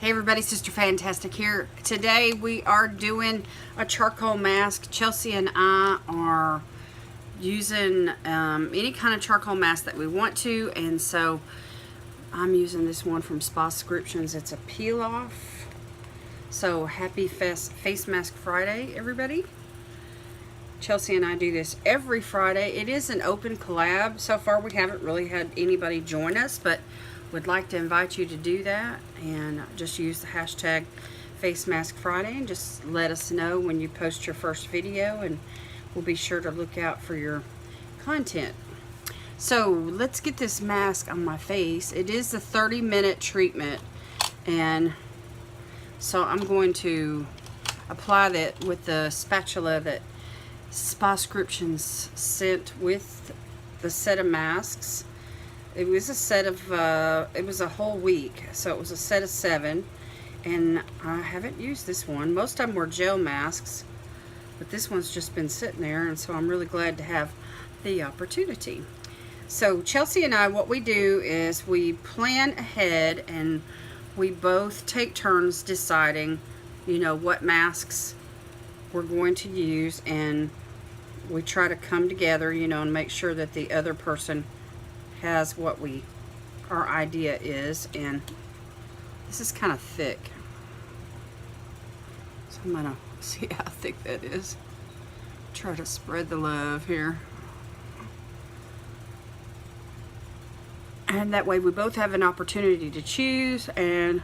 Hey everybody, Sister Fantastic here. Today we are doing a charcoal mask. Chelsie and I are using any kind of charcoal mask that we want to, and so I'm using this one from SpaScriptions. It's a peel off. So happy Face Mask Friday, everybody. Chelsie and I do this every Friday. It is an open collab. So far we haven't really had anybody join us, but would like to invite you to do that, and just use the hashtag FaceMaskFriday and just let us know when you post your first video, and we'll be sure to look out for your content. So let's get this mask on my face. It is a 30-minute treatment, and so I'm going to apply that with the spatula that SpaScriptions sent with the set of masks. It was a set of, it was a whole week, so it was a set of 7, and I haven't used this one. Most of them were gel masks, but this one's just been sitting there, and so I'm really glad to have the opportunity. So Chelsie and I, what we do is we plan ahead, and we both take turns deciding, you know, what masks we're going to use, and we try to come together, you know, and make sure that the other person has what our idea is. And this is kind of thick, so I'm gonna see how thick that is. Try to spread the love here, and that way we both have an opportunity to choose and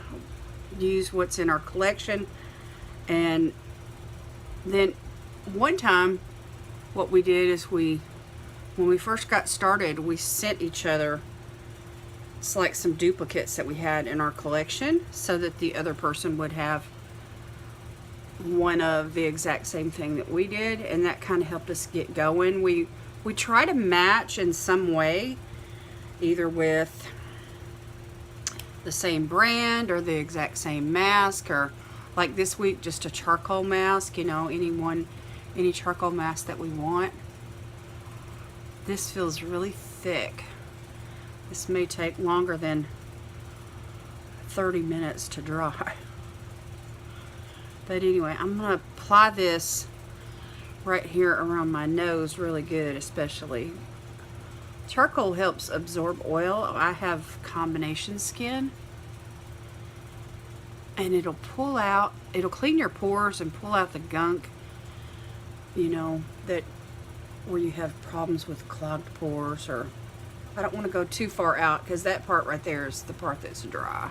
use what's in our collection. And then one time what we did is when we first got started, we sent each other, it's like some duplicates that we had in our collection, so that the other person would have one of the exact same thing that we did, and that kind of helped us get going. We try to match in some way, either with the same brand or the exact same mask, or like this week just a charcoal mask, you know, any charcoal mask that we want. This feels really thick. This may take longer than 30 minutes to dry. But anyway, I'm going to apply this right here around my nose really good, especially. Charcoal helps absorb oil. I have combination skin, and it'll clean your pores and pull out the gunk, you know, that where you have problems with clogged pores. Or I don't want to go too far out, because that part right there is the part that's dry.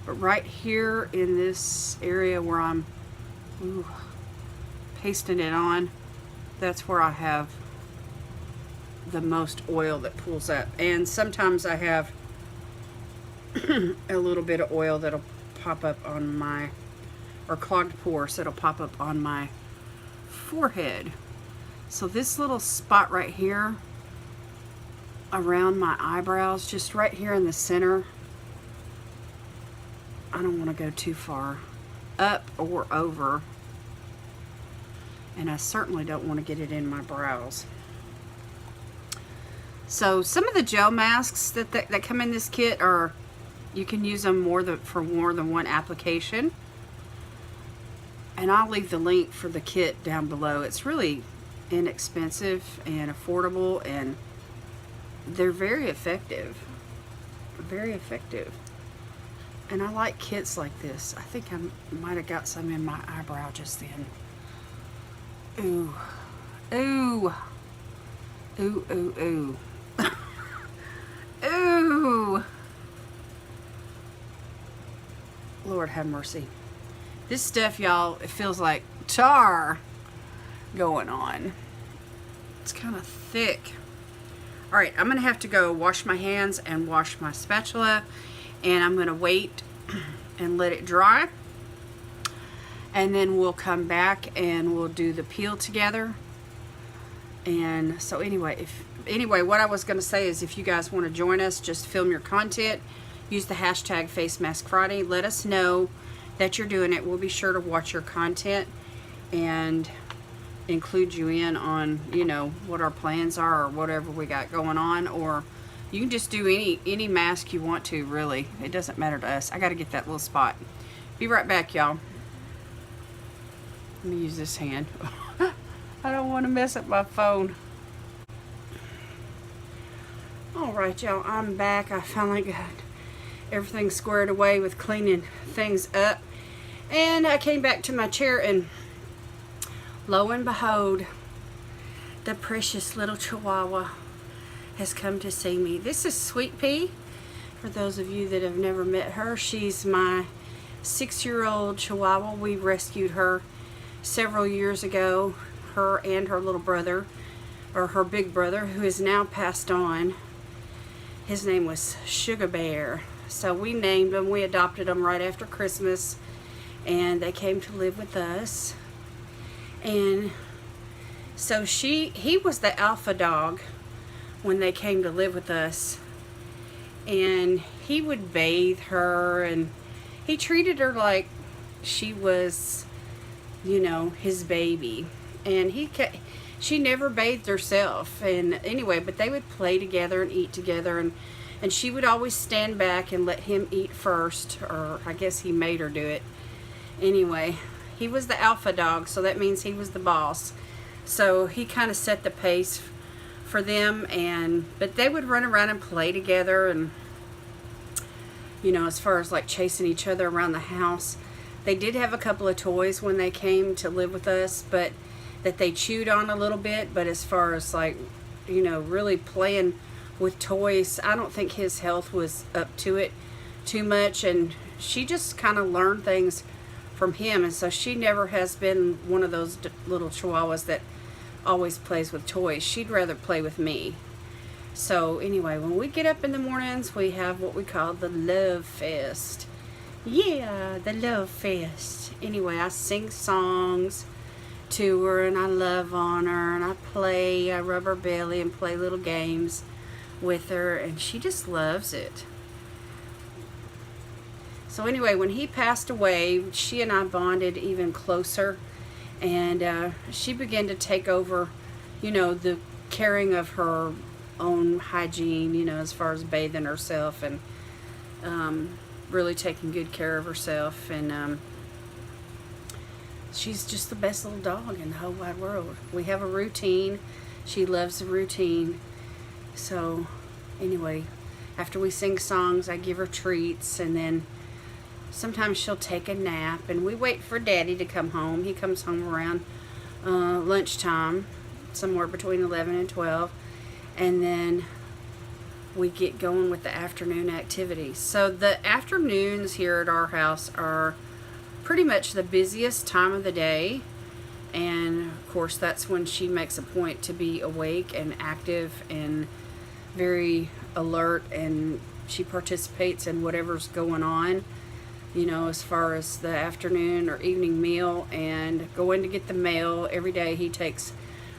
But right here in this area where I'm pasting it on, that's where I have the most oil that pulls up. And sometimes I have a little bit of oil that'll pop up on my, or clogged pores that'll pop up on my forehead. So this little spot right here around my eyebrows, just right here in the center, I don't want to go too far up or over, and I certainly don't want to get it in my brows. So some of the gel masks that come in this kit are, you can use them for more than one application, and I'll leave the link for the kit down below. It's really inexpensive and affordable, and they're very effective. And I like kits like this. I think I might have got some in my eyebrow just then. Ooh, ooh, ooh, ooh, ooh. Ooh, Lord have mercy. This stuff, y'all, it feels like tar going on. It's kind of thick. All right, I'm gonna have to go wash my hands and wash my spatula, and I'm gonna wait and let it dry, and then we'll come back and we'll do the peel together. And so anyway, what I was gonna say is, if you guys want to join us, just film your content, use the hashtag FaceMaskFriday, let us know that you're doing it. We'll be sure to watch your content and include you in on, you know, what our plans are or whatever we got going on, or You can just do any mask you want to, really. It doesn't matter to us. I got to get that little spot. Be right back, y'all. Let me use this hand. I don't want to mess up my phone. Alright, y'all, I'm back. I finally got everything squared away with cleaning things up. And I came back to my chair, and lo and behold, the precious little Chihuahua has come to see me. This is Sweet Pea. For those of you that have never met her, she's my 6-year-old Chihuahua. We rescued her several years ago, her and her little brother, or her big brother, who is now passed on. His name was Sugar Bear. So we named them, we adopted them right after Christmas, and they came to live with us. And so he was the alpha dog when they came to live with us, and he would bathe her, and he treated her like she was, you know, his baby. And she never bathed herself. And anyway, but they would play together and eat together, and she would always stand back and let him eat first, or I guess he made her do it. Anyway, he was the alpha dog, so that means he was the boss. So he kind of set the pace for them, but they would run around and play together, and you know, as far as like chasing each other around the house. They did have a couple of toys when they came to live with us, but that they chewed on a little bit. But as far as like, you know, really playing with toys, I don't think his health was up to it too much, and she just kind of learned things from him. And so she never has been one of those little Chihuahuas that always plays with toys. She'd rather play with me. So anyway, when we get up in the mornings, we have what we call the love fest. Yeah, the love fest. Anyway, I sing songs to her, and I love on her, and I rub her belly and play little games with her, and she just loves it. So anyway, when he passed away, she and I bonded even closer, and she began to take over, you know, the caring of her own hygiene, you know, as far as bathing herself, and really taking good care of herself. And she's just the best little dog in the whole wide world. We have a routine. She loves the routine. So anyway, after we sing songs, I give her treats, and then sometimes she'll take a nap, and we wait for Daddy to come home. He comes home around lunchtime, somewhere between 11 and 12, and then we get going with the afternoon activities. So the afternoons here at our house are pretty much the busiest time of the day, and of course that's when she makes a point to be awake and active and very alert, and she participates in whatever's going on, you know, as far as the afternoon or evening meal, and going to get the mail. Every day he takes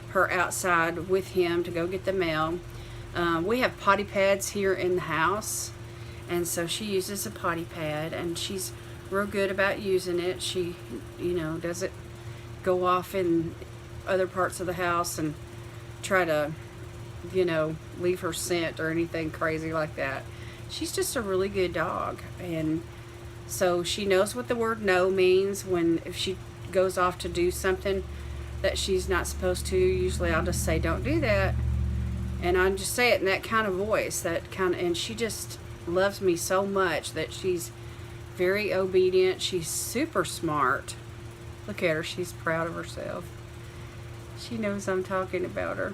her outside with him to go get the mail. We have potty pads here in the house, and so she uses a potty pad, and she's real good about using it. She, you know, doesn't go off in other parts of the house and try to, you know, leave her scent or anything crazy like that. She's just a really good dog, and so she knows what the word no means. If she goes off to do something that she's not supposed to, usually I'll just say, don't do that. And I just say it in that kind of voice, and she just loves me so much that she's very obedient. She's super smart. Look at her, she's proud of herself. She knows I'm talking about her.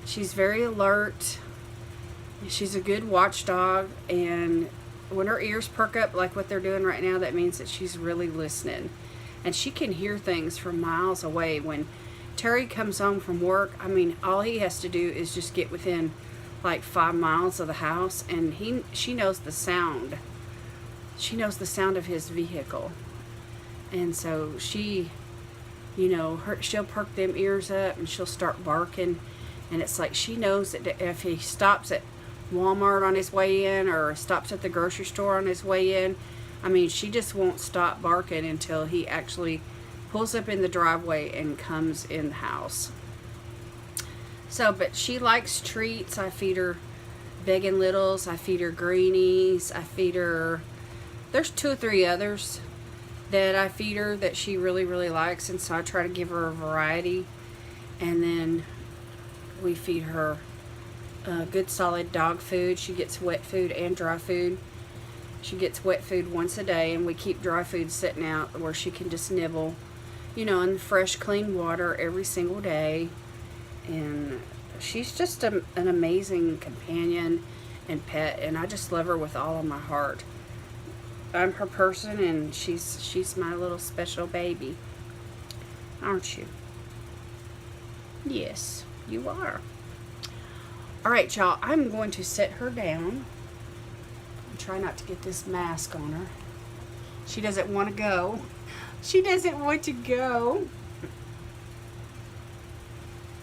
She's very alert. She's a good watchdog, and when her ears perk up like what they're doing right now, that means that she's really listening. And she can hear things from miles away. When Terry comes home from work, I mean, all he has to do is just get within like 5 miles of the house, and she knows the sound. She knows the sound of his vehicle. And so she, you know, she'll perk them ears up, and she'll start barking. And it's like she knows that if he stops at Walmart on his way in, or stops at the grocery store on his way in, I mean, she just won't stop barking until he actually pulls up in the driveway and comes in the house. So, but she likes treats. I feed her Vegan Littles. I feed her greenies. I feed her, there's 2 or 3 others that I feed her that she really, really likes, and so I try to give her a variety. And then we feed her good solid dog food. She gets wet food and dry food. She gets wet food once a day, and we keep dry food sitting out where she can just nibble, you know, in fresh, clean water every single day. And she's just an amazing companion and pet, and I just love her with all of my heart. I'm her person, and she's my little special baby. Aren't you? Yes, you are. Alright, y'all, I'm going to set her down and try not to get this mask on her. She doesn't want to go. She doesn't want to go.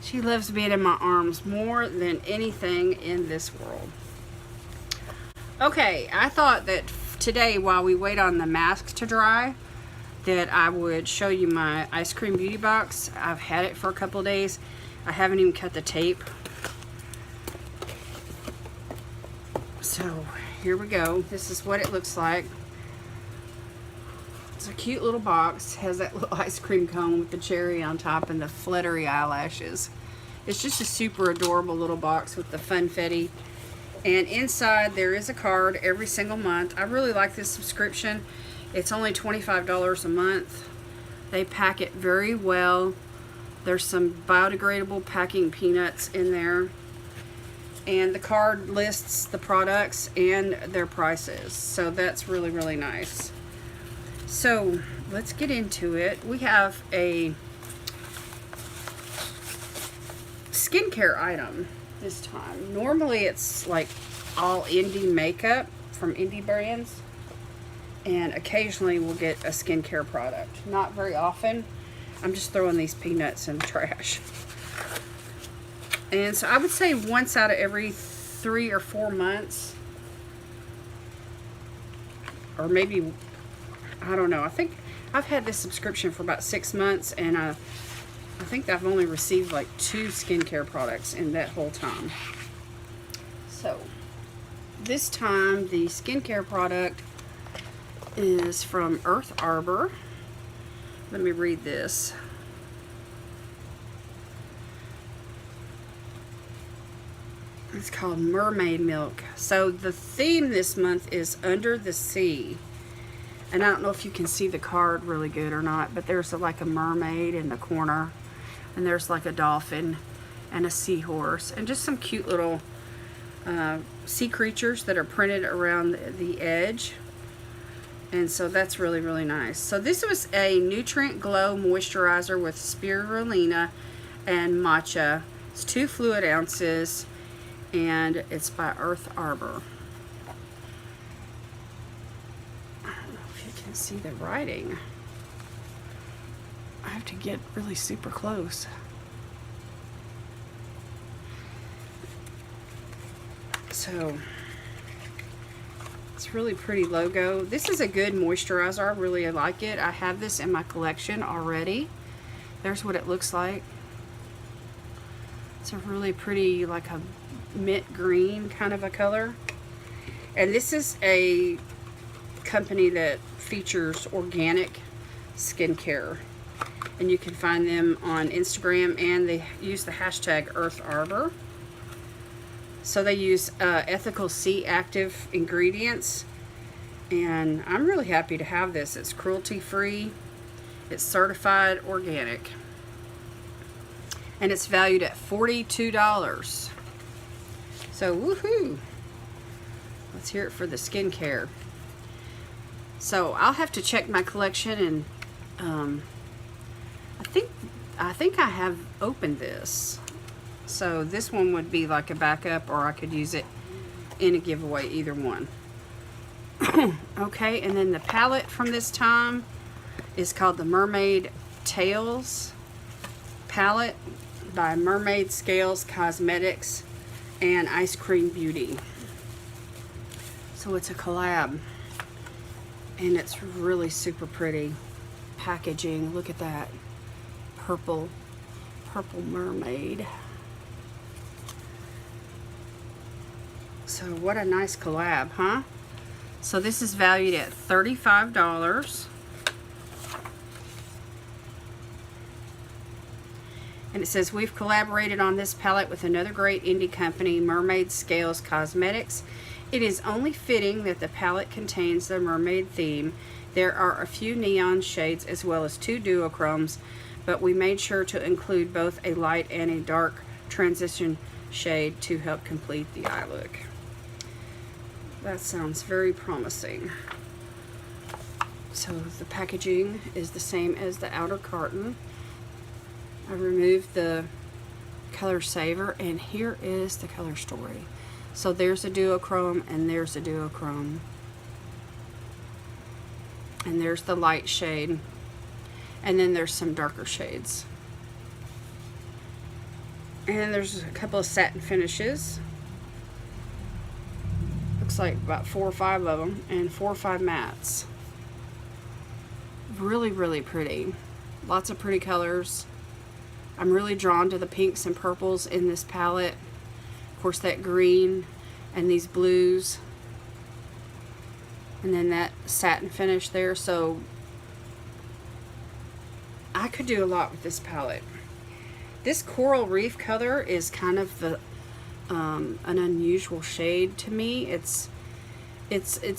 She loves being in my arms more than anything in this world. Okay, I thought that today, while we wait on the mask to dry, that I would show you my Ice Cream Beauty Box. I've had it for a couple of days. I haven't even cut the tape. So here we go. This is what it looks like. It's a cute little box. Has that little ice cream cone with the cherry on top and the fluttery eyelashes. It's just a super adorable little box with the funfetti. And inside there is a card every single month. I really like this subscription. It's only $25 a month. They pack it very well. There's some biodegradable packing peanuts in there. And the card lists the products and their prices. So that's really, really nice. So let's get into it. We have a skincare item this time. Normally it's like all indie makeup from indie brands, and occasionally we'll get a skincare product. Not very often. I'm just throwing these peanuts in the trash. And so I would say once out of every 3 or 4 months, or maybe, I don't know. I think I've had this subscription for about 6 months, and I think I've only received like 2 skincare products in that whole time. So this time the skincare product is from Earth Arbor. Let me read this. It's called Mermaid Milk. So the theme this month is Under the Sea. And I don't know if you can see the card really good or not, but there's like a mermaid in the corner, and there's like a dolphin and a seahorse, and just some cute little sea creatures that are printed around the edge. And so that's really, really nice. So this was a Nutrient Glow Moisturizer with spirulina and matcha. It's 2 fluid ounces, and it's by Earth Arbor. I don't know if you can see the writing. I have to get really super close. So it's really pretty logo. This is a good moisturizer. I really like it. I have this in my collection already. There's what it looks like. It's a really pretty, like a mint green kind of a color. And this is a company that features organic skincare. And you can find them on Instagram, and they use the hashtag Earth Arbor. So they use ethical sea active ingredients, and I'm really happy to have this. It's cruelty free, it's certified organic, and it's valued at $42. So woohoo! Let's hear it for the skincare. So I'll have to check my collection, and I think I have opened this. So this one would be like a backup, or I could use it in a giveaway, either one. Okay, and then the palette from this time is called the Mermaid Tales palette by Mermaid Scales Cosmetics and Ice Cream Beauty. So it's a collab, and it's really super pretty packaging. Look at that purple mermaid. So what a nice collab, huh? So this is valued at $35. And it says, we've collaborated on this palette with another great indie company, Mermaid Scales Cosmetics. It is only fitting that the palette contains the mermaid theme. There are a few neon shades as well as 2 duochromes, but we made sure to include both a light and a dark transition shade to help complete the eye look. That sounds very promising. So the packaging is the same as the outer carton. I removed the color saver, and here is the color story. So there's a duochrome and there's a duochrome. And there's the light shade. And then there's some darker shades. And there's a couple of satin finishes. Looks like about 4 or 5 of them, and 4 or 5 mattes. Really, really pretty. Lots of pretty colors. I'm really drawn to the pinks and purples in this palette. Of course, that green and these blues. And then that satin finish there. So I could do a lot with this palette. This coral reef color is kind of the an unusual shade to me. It's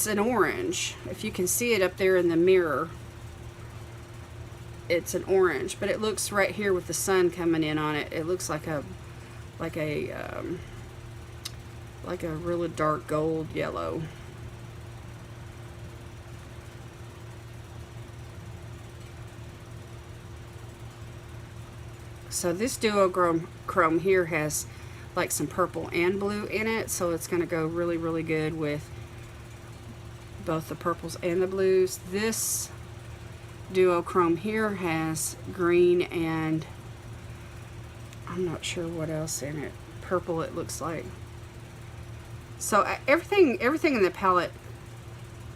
an orange. If you can see it up there in the mirror, it's an orange, but it looks right here with the sun coming in on it. It looks like a really dark gold yellow. So this duochrome here has like some purple and blue in it, so it's going to go really, really good with both the purples and the blues. This duochrome here has green and I'm not sure what else in it. Purple, it looks like. So everything in the palette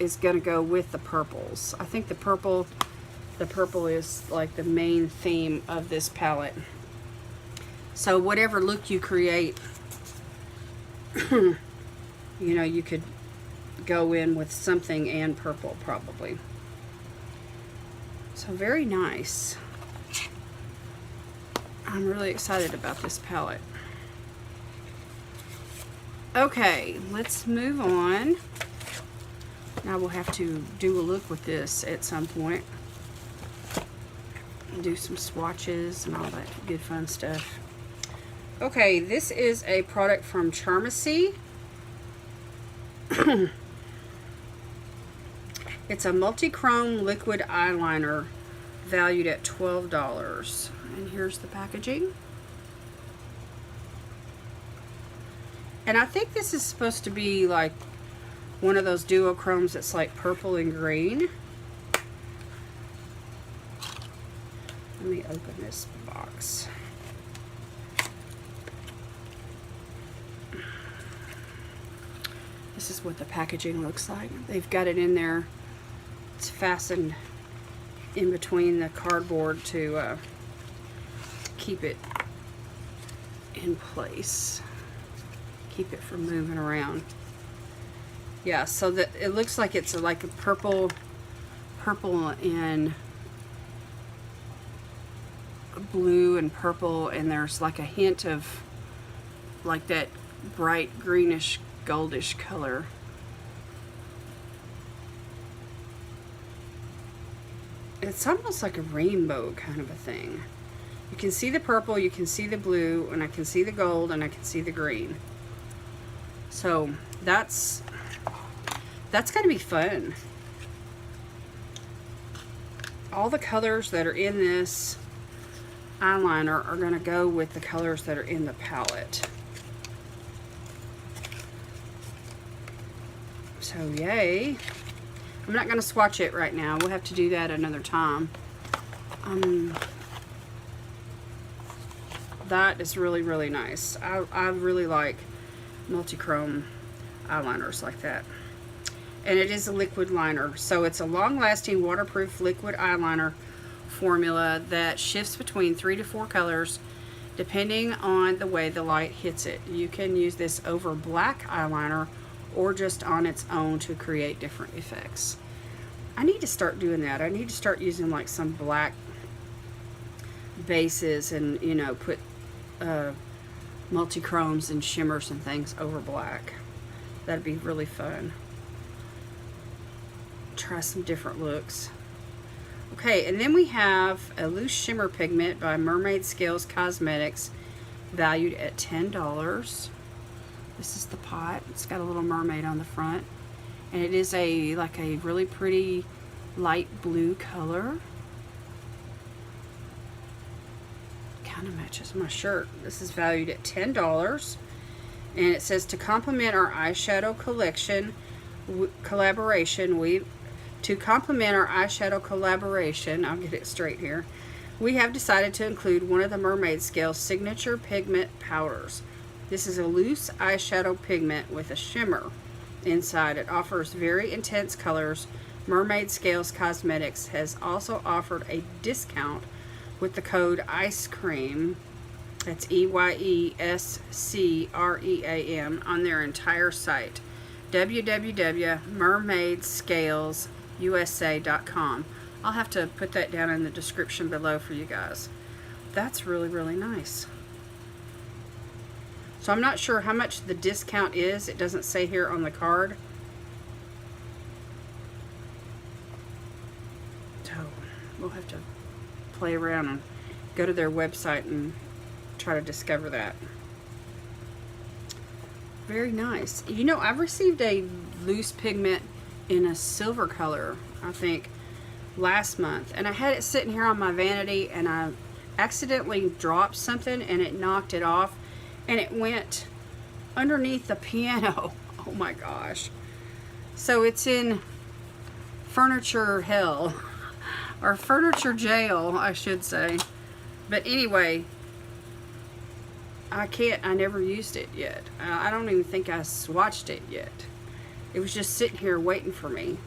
is going to go with the purples. I think the purple is like the main theme of this palette. So whatever look you create, you know, you could go in with something and purple probably. So very nice. I'm really excited about this palette. Okay, let's move on. Now we'll have to do a look with this at some point. Do some swatches and all that good fun stuff. Okay, this is a product from Chelsie. It's a multi-chrome liquid eyeliner valued at $12. And here's the packaging. And I think this is supposed to be like one of those duochromes that's like purple and green. Let me open this box. This is what the packaging looks like. They've got it in there. It's fastened in between the cardboard to keep it in place. Keep it from moving around. Yeah, so that it looks like it's like a purple and blue and purple, and there's like a hint of like that bright greenish goldish color. It's almost like a rainbow kind of a thing. You can see the purple, you can see the blue, and I can see the gold, and I can see the green. So that's gonna be fun. All the colors that are in this eyeliner are gonna go with the colors that are in the palette. So yay. I'm not gonna swatch it right now. We'll have to do that another time. That is really, really nice. I really like multi-chrome eyeliners like that. And it is a liquid liner. So it's a long-lasting waterproof liquid eyeliner formula that shifts between 3 to 4 colors depending on the way the light hits it. You can use this over black eyeliner or just on its own to create different effects. I need to start doing that. I need to start using like some black bases and, you know, put multi-chromes and shimmers and things over black. That'd be really fun. Try some different looks. Okay, and then we have a loose shimmer pigment by Mermaid Scales Cosmetics, valued at $10. This is the pot. It's got a little mermaid on the front, and it is like a really pretty light blue color. Kind of matches my shirt. This is valued at $10, and it says to complement our eyeshadow collaboration, I'll get it straight here, we have decided to include one of the Mermaid Scales signature pigment powders. This is a loose eyeshadow pigment with a shimmer inside. It offers very intense colors. Mermaid Scales Cosmetics has also offered a discount with the code EYESCREAM, that's EYESCREAM, on their entire site, www.mermaidscalesusa.com. I'll have to put that down in the description below for you guys. That's really, really nice. So I'm not sure how much the discount is. It doesn't say here on the card. So we'll have to play around and go to their website and try to discover that. Very nice. You know, I've received a loose pigment in a silver color, I think, last month, and I had it sitting here on my vanity, and I accidentally dropped something and it knocked it off, and it went underneath the piano. Oh my gosh. So it's in furniture hell, or furniture jail, I should say. But anyway, I never used it yet. I don't even think I swatched it yet. It was just sitting here waiting for me.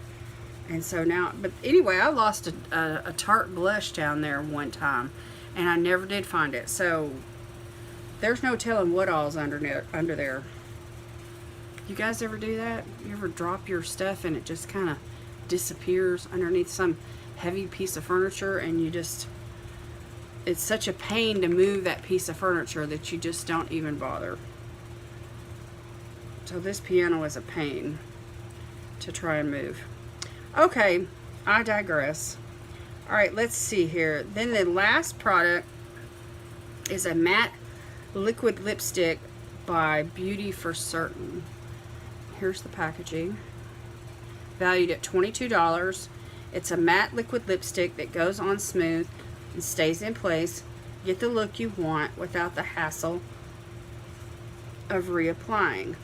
And so now, but anyway, I lost a Tarte blush down there one time, and I never did find it. So there's no telling what all's under there. You guys ever do that? You ever drop your stuff and it just kind of disappears underneath some heavy piece of furniture, and you just, it's such a pain to move that piece of furniture that you just don't even bother. So this piano is a pain to try and move. Okay, I digress. Alright, let's see here. Then the last product is a matte liquid lipstick by Beauty for Certain. Here's the packaging. Valued at $22. It's a matte liquid lipstick that goes on smooth and stays in place. Get the look you want without the hassle of reapplying.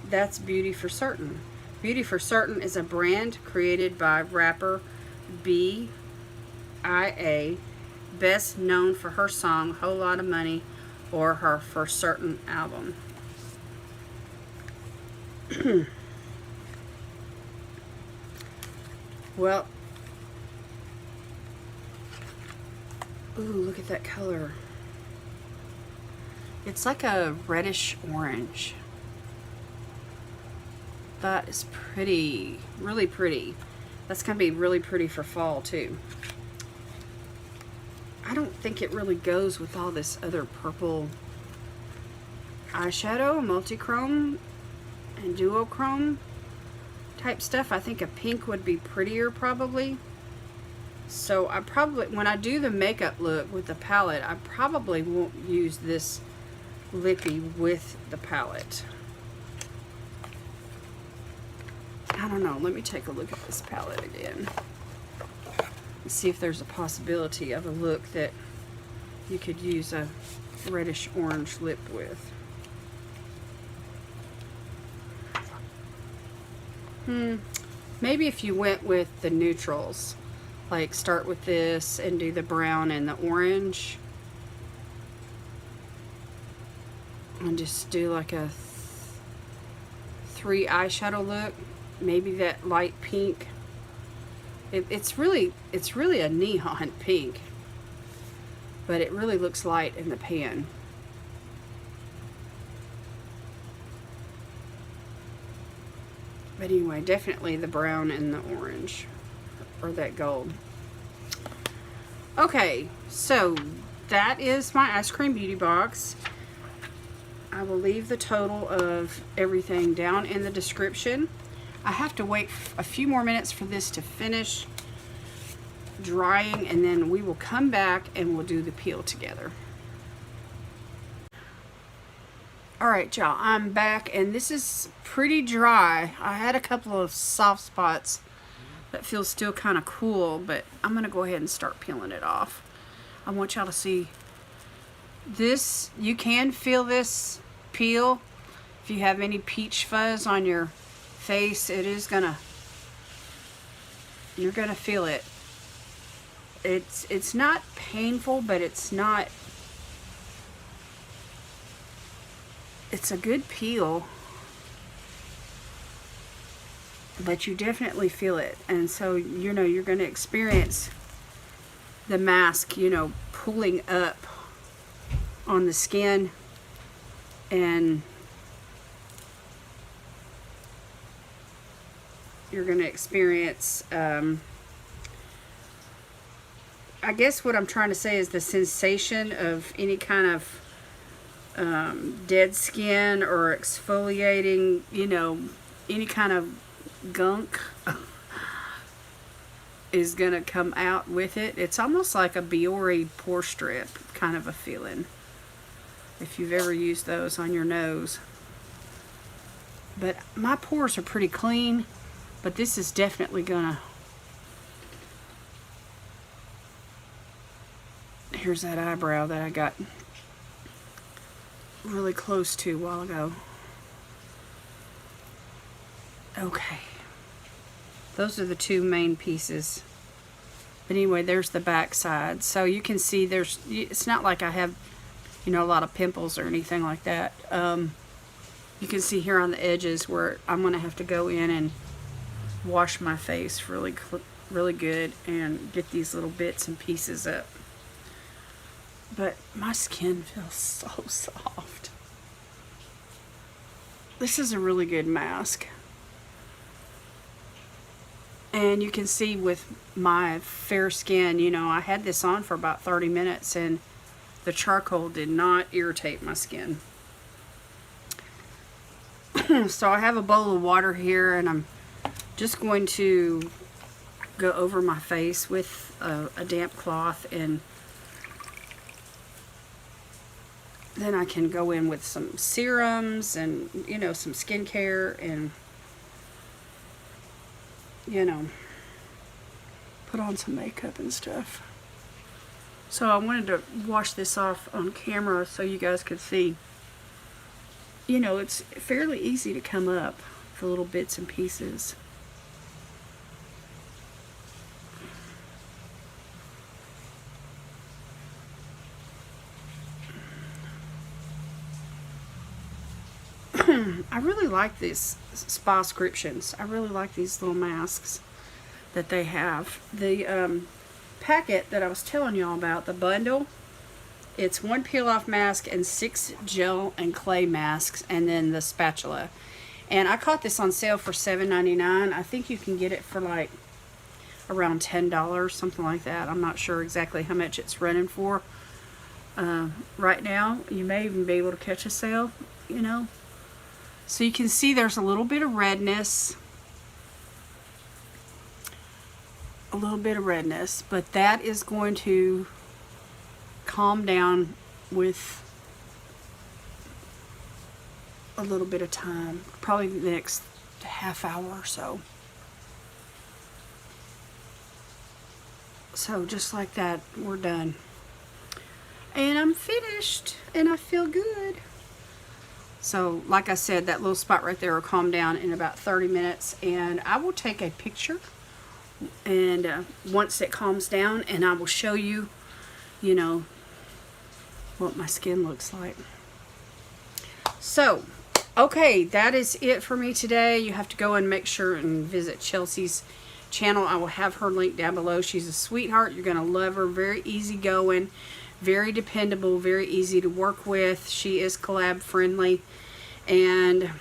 That's Beauty for Certain. Beauty for Certain is a brand created by rapper B.I.A., best known for her song Whole Lot of Money, or her For Certain album. Well, ooh, look at that color. It's like a reddish orange. That is pretty, really pretty. That's going to be really pretty for fall too. I don't think it really goes with all this other purple eyeshadow, multi-chrome and duochrome type stuff. I think a pink would be prettier probably. So I probably, when I do the makeup look with the palette, I probably won't use this lippy with the palette. I don't know. Let me take a look at this palette again and see if there's a possibility of a look that you could use a reddish orange lip with. Maybe if you went with the neutrals, like start with this and do the brown and the orange, and just do like a 3 eyeshadow look. Maybe that light pink. It's really a neon pink, but it really looks light in the pan. But anyway, definitely the brown and the orange, or that gold. Okay, so that is my Ice Cream Beauty Box. I will leave the total of everything down in the description. I have to wait a few more minutes for this to finish drying, and then we will come back and we'll do the peel together. Alright y'all, I'm back and this is pretty dry. I had a couple of soft spots that feel still kind of cool, but I'm going to go ahead and start peeling it off. I want y'all to see this. You can feel this peel. If you have any peach fuzz on your face, it is gonna, you're gonna feel it. It's not painful, but it's not, it's a good peel, but you definitely feel it. And so, you know, you're going to experience the mask, you know, pulling up on the skin, and you're going to experience, I guess what I'm trying to say is the sensation of any kind of dead skin or exfoliating, you know, any kind of gunk is gonna come out with it. It's almost like a Biore pore strip kind of a feeling, if you've ever used those on your nose. But my pores are pretty clean, but this is definitely gonna, here's that eyebrow that I got really close to a while ago. Okay, those are the two main pieces. But anyway, there's the back side. So you can see there's, it's not like I have, you know, a lot of pimples or anything like that. You can see here on the edges where I'm going to have to go in and wash my face really good and get these little bits and pieces up. But my skin feels so soft. This is a really good mask. And you can see with my fair skin, you know, I had this on for about 30 minutes and the charcoal did not irritate my skin. So I have a bowl of water here and I'm just going to go over my face with a damp cloth, and then I can go in with some serums and, you know, some skincare and, you know, put on some makeup and stuff. So I wanted to wash this off on camera so you guys could see. You know, it's fairly easy to come up for little bits and pieces. I really like these SpaScriptions. I really like these little masks that they have. The packet that I was telling y'all about, the bundle, it's 1 peel-off mask and 6 gel and clay masks, and then the spatula. And I caught this on sale for $7.99. I think you can get it for like around $10, something like that. I'm not sure exactly how much it's running for right now. You may even be able to catch a sale, you know. So you can see there's a little bit of redness. But that is going to calm down with a little bit of time, probably the next half hour or so. So just like that, we're done. And I'm finished and I feel good. So like I said, that little spot right there will calm down in about 30 minutes, and I will take a picture and once it calms down, and I will show you, you know, what my skin looks like. So, okay, that is it for me today. You have to go and make sure and visit Chelsea's channel. I will have her link down below. She's a sweetheart. You're going to love her. Very easygoing, very dependable, very easy to work with. She is collab friendly, and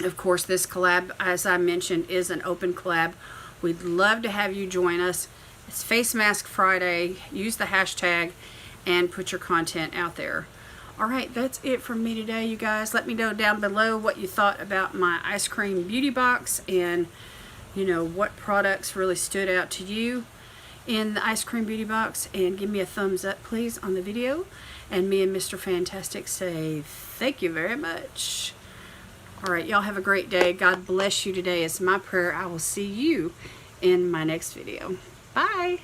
Of course, this collab, as I mentioned, is an open collab. We'd love to have you join us. It's Face Mask Friday. Use the hashtag and put your content out there. All right, that's it from me today, you guys. Let me know down below what you thought about my Ice Cream Beauty Box, and you know what products really stood out to you in the Ice Cream Beauty Box, and give me a thumbs up please on the video. And me and Mr. Fantastic say thank you very much. All right, y'all have a great day. God bless you today is my prayer. I will see you in my next video. Bye.